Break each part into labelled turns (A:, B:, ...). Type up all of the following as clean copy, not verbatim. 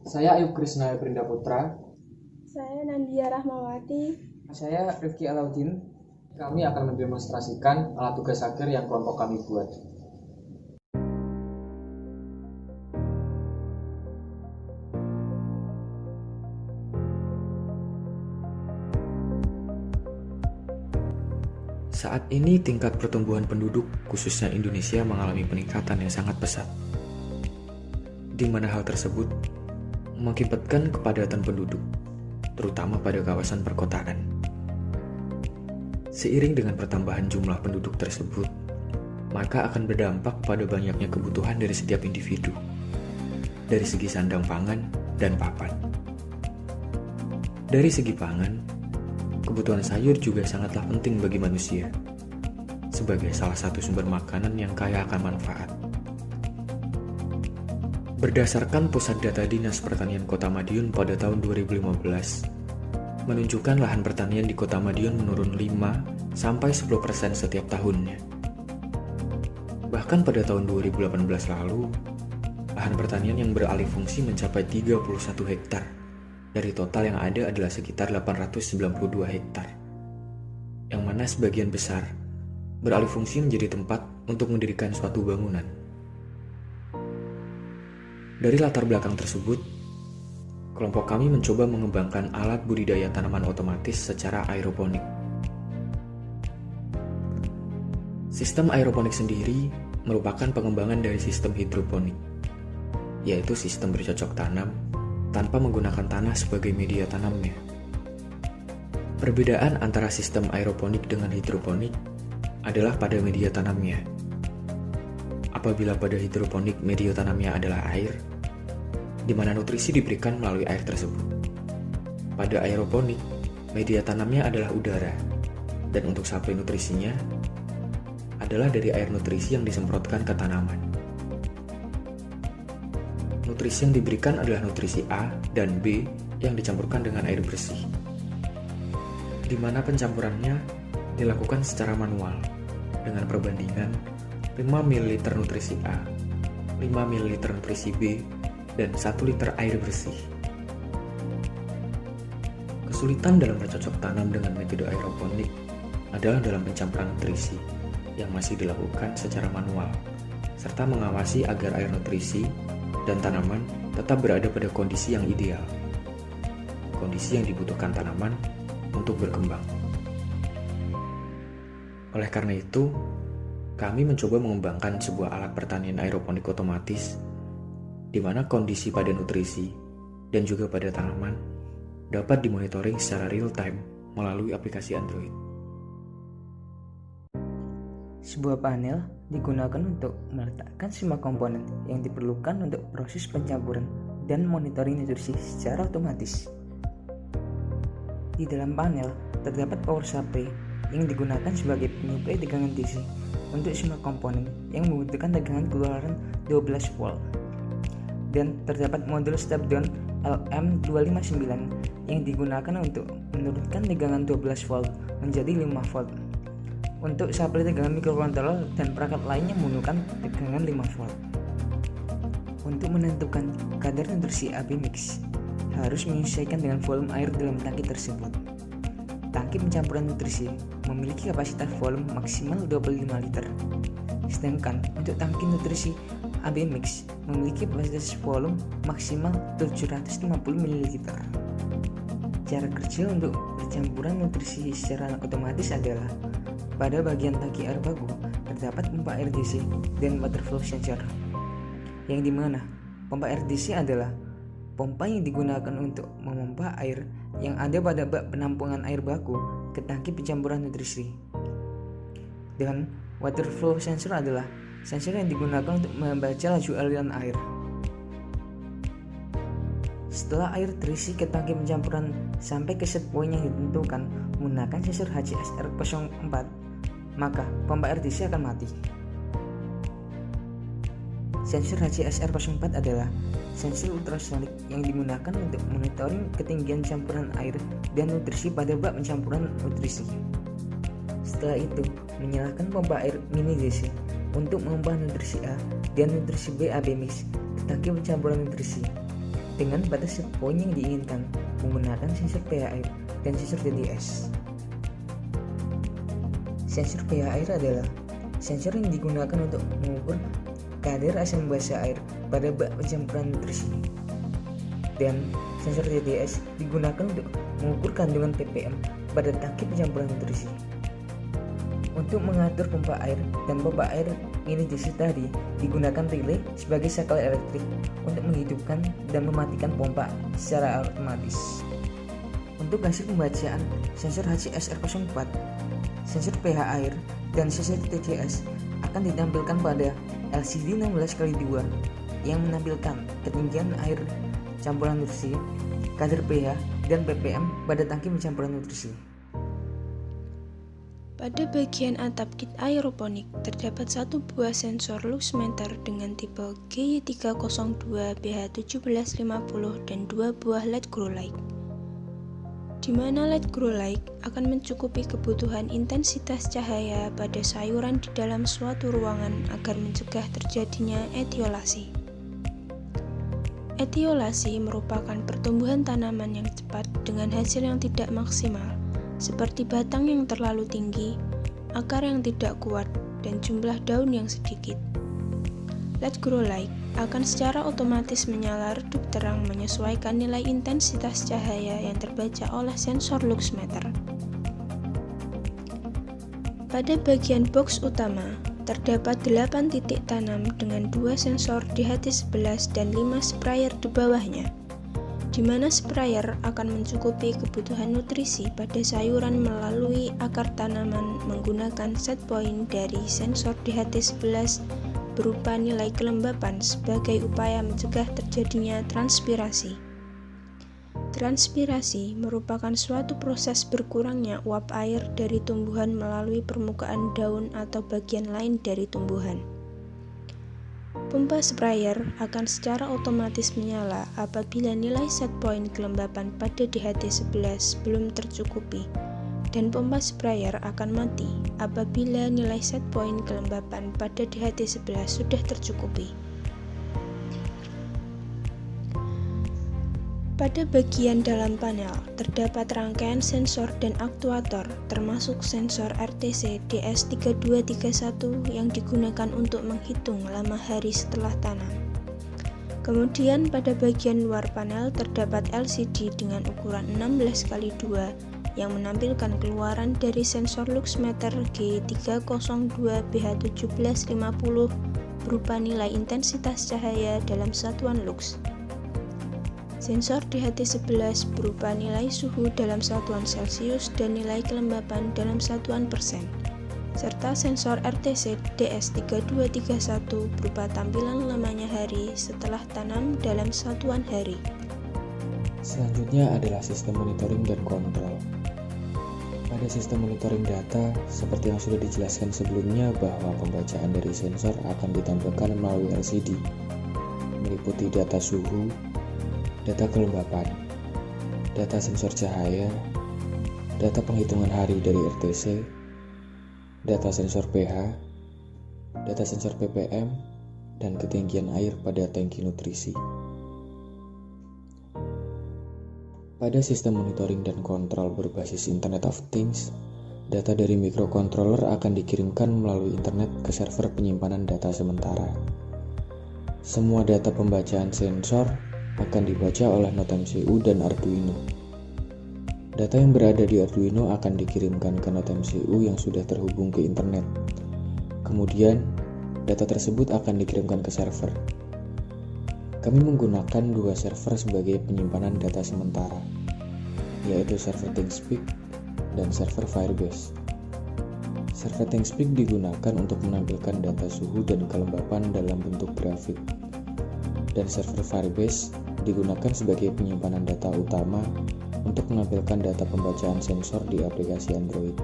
A: Saya Ayub Krisna Prinda Putra.
B: Saya Nandia Rahmawati.
A: Saya Rifki Alaudin. Kami akan mendemonstrasikan alat tugas akhir yang kelompok kami buat.
C: Saat ini tingkat pertumbuhan penduduk, khususnya Indonesia, mengalami peningkatan yang sangat pesat. Di mana hal tersebut mengakibatkan kepadatan penduduk, terutama pada kawasan perkotaan. Seiring dengan pertambahan jumlah penduduk tersebut, maka akan berdampak pada banyaknya kebutuhan dari setiap individu, dari segi sandang pangan dan papan. Dari segi pangan, kebutuhan sayur juga sangatlah penting bagi manusia, sebagai salah satu sumber makanan yang kaya akan manfaat. Berdasarkan Pusat Data Dinas Pertanian Kota Madiun pada tahun 2015, menunjukkan lahan pertanian di Kota Madiun menurun 5-10% setiap tahunnya. Bahkan pada tahun 2018 lalu, lahan pertanian yang beralih fungsi mencapai 31 hektar. Dari total yang ada adalah sekitar 892 hektar, yang mana sebagian besar beralih fungsi menjadi tempat untuk mendirikan suatu bangunan. Dari latar belakang tersebut, kelompok kami mencoba mengembangkan alat budidaya tanaman otomatis secara aeroponik. Sistem aeroponik sendiri merupakan pengembangan dari sistem hidroponik, yaitu sistem bercocok tanam tanpa menggunakan tanah sebagai media tanamnya. Perbedaan antara sistem aeroponik dengan hidroponik adalah pada media tanamnya. Apabila pada hidroponik media tanamnya adalah air, di mana nutrisi diberikan melalui air tersebut. Pada aeroponik, media tanamnya adalah udara, dan untuk suplai nutrisinya adalah dari air nutrisi yang disemprotkan ke tanaman. Nutrisi yang diberikan adalah nutrisi A dan B yang dicampurkan dengan air bersih, di mana pencampurannya dilakukan secara manual dengan perbandingan 5 ml nutrisi A, 5 ml nutrisi B, dan 1 liter air bersih. Kesulitan dalam bercocok tanam dengan metode aeroponik adalah dalam pencampuran nutrisi yang masih dilakukan secara manual, serta mengawasi agar air nutrisi dan tanaman tetap berada pada kondisi yang ideal, kondisi yang dibutuhkan tanaman untuk berkembang. Oleh karena itu, kami mencoba mengembangkan sebuah alat pertanian aeroponik otomatis di mana kondisi pada nutrisi dan juga pada tanaman dapat dimonitoring secara real time melalui aplikasi Android.
D: Sebuah panel digunakan untuk meletakkan semua komponen yang diperlukan untuk proses pencampuran dan monitoring nutrisi secara otomatis. Di dalam panel terdapat power supply yang digunakan sebagai penyuplai tegangan DC untuk semua komponen yang membutuhkan tegangan keluaran 12 volt. Dan terdapat modul step down LM259 yang digunakan untuk menurunkan tegangan 12 volt menjadi 5 volt. Untuk suplai tegangan mikrokontroler dan perangkat lainnya menggunakan tegangan 5 volt. Untuk menentukan kadar nutrisi AB mix, harus menyesuaikan dengan volume air dalam tangki tersebut. Tangki pencampuran nutrisi memiliki kapasitas volume maksimal 25 liter. Sedangkan untuk tangki nutrisi AB mix memiliki kapasitas volume maksimal 750 ml. Cara kerja untuk pencampuran nutrisi secara otomatis adalah pada bagian tangki air baku terdapat pompa air DC dan water flow sensor, yang dimana pompa air DC adalah pompa yang digunakan untuk memompa air yang ada pada bak penampungan air baku ke tangki pencampuran nutrisi. Dan water flow sensor adalah sensor yang digunakan untuk membaca laju aliran air. Setelah air terisi ke tangki pencampuran sampai ke set point yang ditentukan menggunakan sensor HCSR04, maka pompa air DC akan mati. Sensor HCSR04 adalah sensor ultrasonik yang digunakan untuk monitoring ketinggian campuran air dan nutrisi pada bak pencampuran nutrisi. Setelah itu, menyalakan pompa air mini DC untuk mengubah nutrisi A dan nutrisi B AB mix ke tangki pencampuran nutrisi. dengan batas set point yang diinginkan menggunakan sensor pH air dan sensor TDS. Sensor pH air adalah sensor yang digunakan untuk mengukur kadar asam basa air pada bak pencampuran nutrisi. Dan sensor TDS digunakan untuk mengukur kandungan ppm pada tangki pencampuran nutrisi. Untuk mengatur pompa air dan pompa air iritasi tadi digunakan relay sebagai saklar elektrik untuk menghidupkan dan mematikan pompa secara otomatis. Untuk hasil pembacaan sensor HCSR04, sensor pH air, dan sensor TDS akan ditampilkan pada LCD 16x2 yang menampilkan ketinggian air campuran nutrisi, kadar pH, dan ppm pada tangki pencampuran nutrisi.
B: Pada bagian atap kit aeroponik terdapat satu buah sensor luxmeter dengan tipe GY302 BH1750 dan dua buah LED grow light, di mana LED grow light akan mencukupi kebutuhan intensitas cahaya pada sayuran di dalam suatu ruangan agar mencegah terjadinya etiolasi. Etiolasi merupakan pertumbuhan tanaman yang cepat dengan hasil yang tidak maksimal, seperti batang yang terlalu tinggi, akar yang tidak kuat, dan jumlah daun yang sedikit. LED grow light akan secara otomatis menyala redup terang menyesuaikan nilai intensitas cahaya yang terbaca oleh sensor luxmeter. Pada bagian box utama, terdapat 8 titik tanam dengan 2 sensor di HT11 dan 5 sprayer di bawahnya, di mana sprayer akan mencukupi kebutuhan nutrisi pada sayuran melalui akar tanaman menggunakan set point dari sensor di HT11 berupa nilai kelembapan sebagai upaya mencegah terjadinya transpirasi. Transpirasi merupakan suatu proses berkurangnya uap air dari tumbuhan melalui permukaan daun atau bagian lain dari tumbuhan. Pompa sprayer akan secara otomatis menyala apabila nilai set point kelembapan pada DHT11 belum tercukupi, dan pompa sprayer akan mati apabila nilai set point kelembapan pada DHT11 sudah tercukupi. Pada bagian dalam panel terdapat rangkaian sensor dan aktuator termasuk sensor RTC DS3231 yang digunakan untuk menghitung lama hari setelah tanam. Kemudian pada bagian luar panel terdapat LCD dengan ukuran 16x2 yang menampilkan keluaran dari sensor luxmeter G302 BH1750 berupa nilai intensitas cahaya dalam satuan lux. Sensor DHT11 berupa nilai suhu dalam satuan Celcius dan nilai kelembapan dalam satuan persen, serta sensor RTC DS3231 berupa tampilan lamanya hari setelah tanam dalam satuan hari.
C: Selanjutnya adalah sistem monitoring dan kontrol. Pada sistem monitoring data, seperti yang sudah dijelaskan sebelumnya bahwa pembacaan dari sensor akan ditampilkan melalui LCD, meliputi data suhu, data kelembapan, data sensor cahaya, data penghitungan hari dari RTC, data sensor pH, data sensor ppm, dan ketinggian air pada tangki nutrisi. Pada sistem monitoring dan kontrol berbasis Internet of Things, data dari microcontroller akan dikirimkan melalui internet ke server penyimpanan data sementara. Semua data pembacaan sensor akan dibaca oleh NodeMCU dan Arduino. Data yang berada di Arduino akan dikirimkan ke NodeMCU yang sudah terhubung ke internet. Kemudian, data tersebut akan dikirimkan ke server. Kami menggunakan dua server sebagai penyimpanan data sementara, yaitu server ThinkSpeak dan server Firebase. Server ThinkSpeak digunakan untuk menampilkan data suhu dan kelembapan dalam bentuk grafik, dan server Firebase digunakan sebagai penyimpanan data utama untuk menampilkan data pembacaan sensor di aplikasi Android.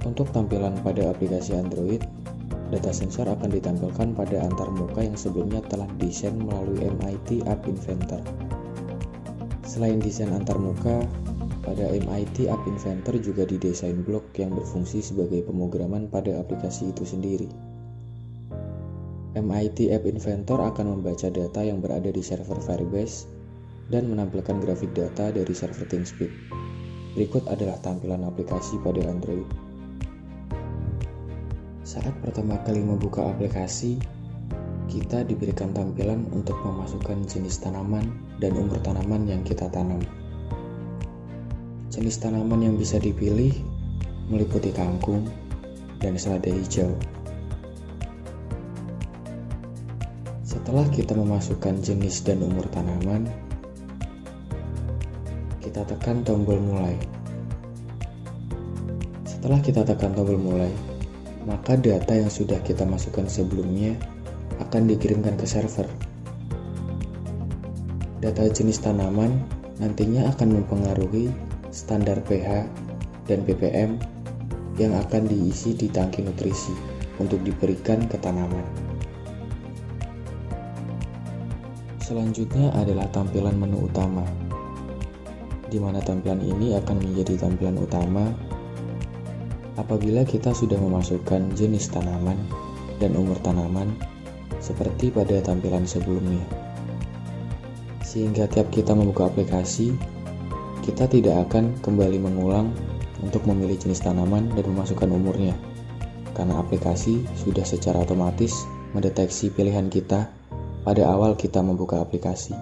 C: Untuk tampilan pada aplikasi Android, data sensor akan ditampilkan pada antarmuka yang sebelumnya telah didesain melalui MIT App Inventor. Selain desain antarmuka, pada MIT App Inventor juga didesain blok yang berfungsi sebagai pemrograman pada aplikasi itu sendiri. MIT App Inventor akan membaca data yang berada di server Firebase dan menampilkan grafik data dari server ThinkSpeed. Berikut adalah tampilan aplikasi pada Android. Saat pertama kali membuka aplikasi, kita diberikan tampilan untuk memasukkan jenis tanaman dan umur tanaman yang kita tanam. Jenis tanaman yang bisa dipilih meliputi kangkung dan selada hijau. Setelah kita memasukkan jenis dan umur tanaman, kita tekan tombol mulai. Setelah kita tekan tombol mulai, maka data yang sudah kita masukkan sebelumnya akan dikirimkan ke server. Data jenis tanaman nantinya akan mempengaruhi standar pH dan ppm yang akan diisi di tangki nutrisi untuk diberikan ke tanaman. Selanjutnya adalah tampilan menu utama, di mana tampilan ini akan menjadi tampilan utama apabila kita sudah memasukkan jenis tanaman dan umur tanaman seperti pada tampilan sebelumnya. Sehingga tiap kita membuka aplikasi, kita tidak akan kembali mengulang untuk memilih jenis tanaman dan memasukkan umurnya, karena aplikasi sudah secara otomatis mendeteksi pilihan kita pada awal kita membuka aplikasi.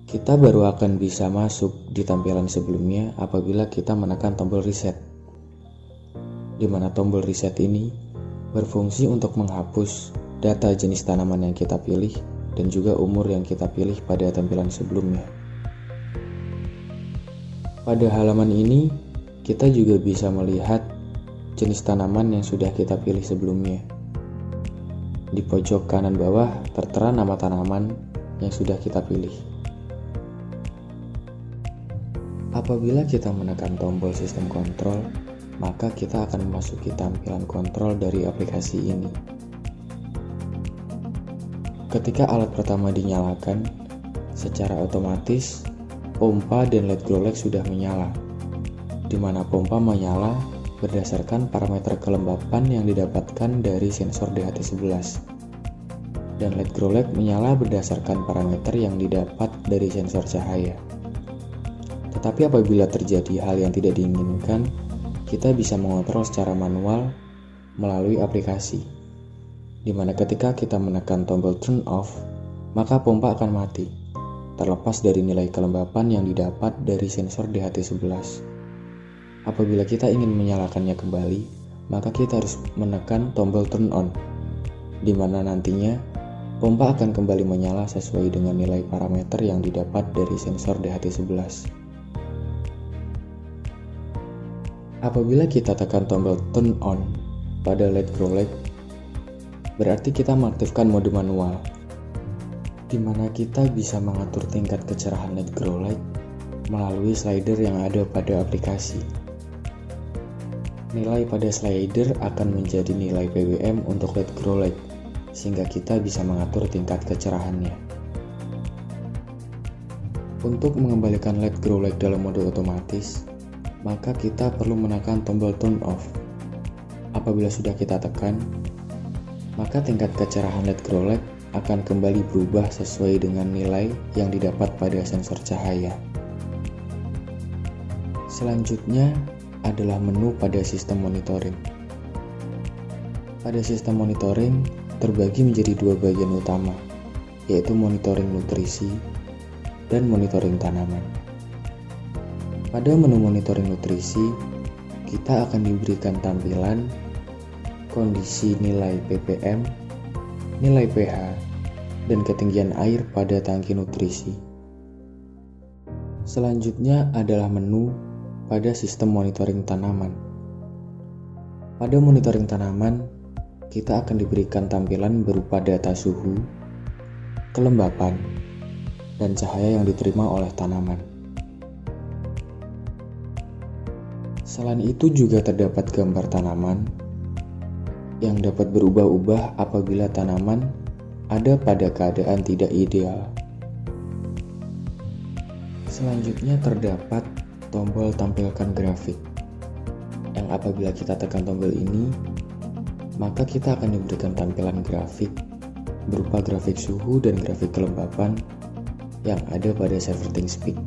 C: Kita baru akan bisa masuk di tampilan sebelumnya apabila kita menekan tombol reset, di mana tombol reset ini berfungsi untuk menghapus data jenis tanaman yang kita pilih dan juga umur yang kita pilih pada tampilan sebelumnya. Pada halaman ini, kita juga bisa melihat jenis tanaman yang sudah kita pilih sebelumnya. Di pojok kanan bawah tertera nama tanaman yang sudah kita pilih. Apabila kita menekan tombol sistem kontrol, maka kita akan memasuki tampilan kontrol dari aplikasi ini. Ketika alat pertama dinyalakan, secara otomatis pompa dan LED grow light sudah menyala, di mana pompa menyala berdasarkan parameter kelembapan yang didapatkan dari sensor DHT11, dan LED grow light menyala berdasarkan parameter yang didapat dari sensor cahaya. Tetapi apabila terjadi hal yang tidak diinginkan, kita bisa mengontrol secara manual melalui aplikasi, di mana ketika kita menekan tombol turn off, maka pompa akan mati, terlepas dari nilai kelembapan yang didapat dari sensor DHT11. Apabila kita ingin menyalakannya kembali, maka kita harus menekan tombol turn on, di mana nantinya pompa akan kembali menyala sesuai dengan nilai parameter yang didapat dari sensor DHT11. Apabila kita tekan tombol turn on pada LED grow light, berarti kita mengaktifkan mode manual, di mana kita bisa mengatur tingkat kecerahan LED grow light melalui slider yang ada pada aplikasi. Nilai pada slider akan menjadi nilai PWM untuk LED grow light, sehingga kita bisa mengatur tingkat kecerahannya. Untuk mengembalikan LED grow light dalam mode otomatis, maka kita perlu menekan tombol turn off. Apabila sudah kita tekan, maka tingkat kecerahan LED grow light akan kembali berubah sesuai dengan nilai yang didapat pada sensor cahaya. Selanjutnya adalah menu pada sistem monitoring. Pada sistem monitoring terbagi menjadi dua bagian utama, yaitu monitoring nutrisi dan monitoring tanaman. Pada menu monitoring nutrisi, kita akan diberikan tampilan kondisi nilai ppm, nilai pH, dan ketinggian air pada tangki nutrisi. Selanjutnya adalah menu pada sistem monitoring tanaman. Pada monitoring tanaman, kita akan diberikan tampilan berupa data suhu, kelembapan, dan cahaya yang diterima oleh tanaman. Selain itu juga terdapat gambar tanaman yang dapat berubah-ubah apabila tanaman ada pada keadaan tidak ideal. Selanjutnya terdapat tombol tampilkan grafik, yang apabila kita tekan tombol ini, maka kita akan diberikan tampilan grafik berupa grafik suhu dan grafik kelembapan yang ada pada server ThinkSpeak.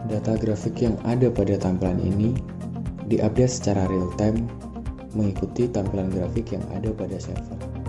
C: Data grafik yang ada pada tampilan ini diupdate secara real-time mengikuti tampilan grafik yang ada pada server.